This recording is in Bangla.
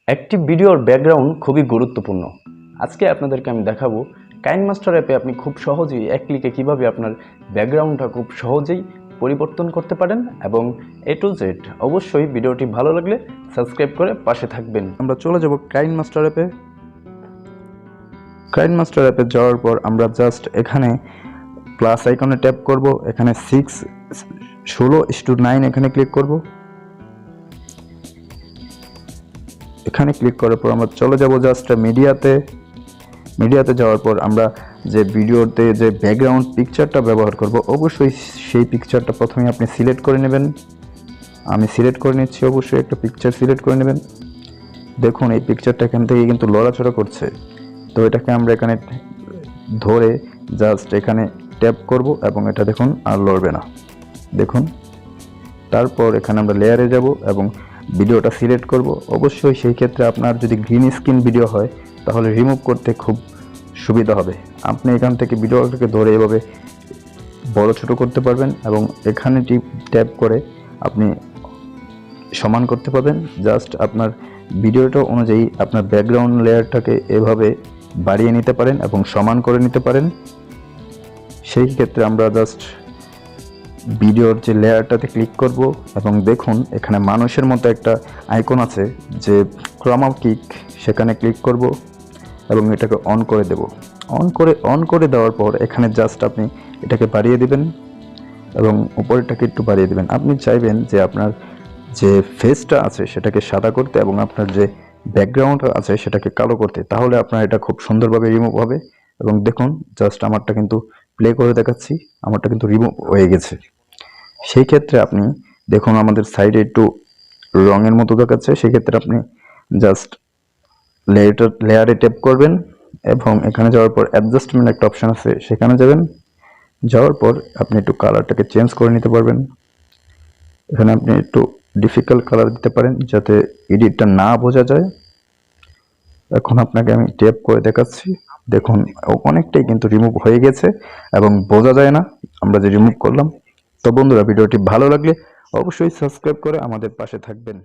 একটি ভিডিওর ব্যাকগ্রাউন্ড খুবই গুরুত্বপূর্ণ। আজকে আপনাদেরকে আমি দেখাবো কাইনমাস্টার অ্যাপে আপনি খুব সহজেই এক ক্লিকে কীভাবে আপনার ব্যাকগ্রাউন্ডটা খুব সহজেই পরিবর্তন করতে পারেন এবং A to Z। অবশ্যই ভিডিওটি ভালো লাগলে সাবস্ক্রাইব করে পাশে থাকবেন। আমরা চলে যাব কাইনমাস্টার অ্যাপে। কাইনমাস্টার অ্যাপে যাওয়ার পর আমরা জাস্ট এখানে প্লাস আইকনে ট্যাপ করব, এখানে 16:9 এখানে ক্লিক করব। এখানে ক্লিক করার পর আমরা চলে যাব জাস্ট মিডিয়াতে যাওয়ার পর আমরা যে ভিডিওতে যে ব্যাকগ্রাউন্ড পিকচারটা ব্যবহার করব, অবশ্যই সেই পিকচারটা প্রথমে আপনি সিলেক্ট করে নেবেন। আমি সিলেক্ট করে নিচ্ছি, অবশ্যই একটা পিকচার সিলেক্ট করে নেবেন। দেখুন এই পিকচারটা এখান থেকে কিন্তু লড়াচড়া করছে, তো এটাকে আমরা এখানে ধরে জাস্ট এখানে ট্যাপ করব এবং এটা দেখুন আর লড়বে না, দেখুন। তারপর এখানে আমরা লেয়ারে যাব এবং ভিডিওটা সিলেক্ট করব। অবশ্যই সেই ক্ষেত্রে আপনার যদি গ্রিন স্ক্রিন ভিডিও হয় তাহলে রিমুভ করতে খুব সুবিধা হবে। আপনি এখান থেকে ভিডিওটাকে ধরে এভাবে বড় ছোট করতে পারবেন এবং এখানে ট্যাপ করে আপনি সমান করতে পারবেন। জাস্ট আপনার ভিডিওটা অনুযায়ী আপনার ব্যাকগ্রাউন্ড লেয়ারটাকে এভাবে বাড়িয়ে নিতে পারেন এবং সমান করে নিতে পারেন। সেই ক্ষেত্রে আমরা জাস্ট ভিডিওর যে লেয়ারটাতে ক্লিক করব এবং দেখুন এখানে মানুষের মতো একটা আইকন আছে যে ক্রমা কিক, সেখানে ক্লিক করব এবং এটাকে অন করে দেব। অন করে দেওয়ার পর এখানে জাস্ট আপনি এটাকে বাড়িয়ে দিবেন এবং উপরেরটাকে একটু বাড়িয়ে দিবেন। আপনি চাইবেন যে আপনার যে ফেসটা আছে সেটাকে সাদা করতে এবং আপনার যে ব্যাকগ্রাউন্ড আছে সেটাকে কালো করতে, তাহলে আপনার এটা খুব সুন্দরভাবে রিমুভ হবে। এবং দেখুন জাস্ট আমারটা কিন্তু প্লে করে দেখাচ্ছি, আমারটা কিন্তু রিমুভ হয়ে গেছে। সেই ক্ষেত্রে আপনি দেখুন আমাদের সাইডে একটু রঙের মতো দেখাচ্ছে, সেক্ষেত্রে আপনি জাস্ট লেয়ারে ট্যাপ করবেন এবং এখানে যাওয়ার পর অ্যাডজাস্টমেন্ট একটা অপশান আছে, সেখানে যাবেন। যাওয়ার পর আপনি একটু কালারটাকে চেঞ্জ করে নিতে পারবেন। এখানে আপনি একটু ডিফিকাল্ট কালার দিতে পারেন যাতে এডিটটা না বোঝা যায়। এখন আপনাকে আমি ট্যাপ করে দেখাচ্ছি, দেখুন অনেকটাই কিন্তু রিমুভ হয়ে গেছে এবং বোঝা যায় না আমরা যে রিমুভ করলাম। তো বন্ধুরা, ভিডিওটি ভালো লাগলে অবশ্যই সাবস্ক্রাইব করে আমাদের পাশে থাকবেন।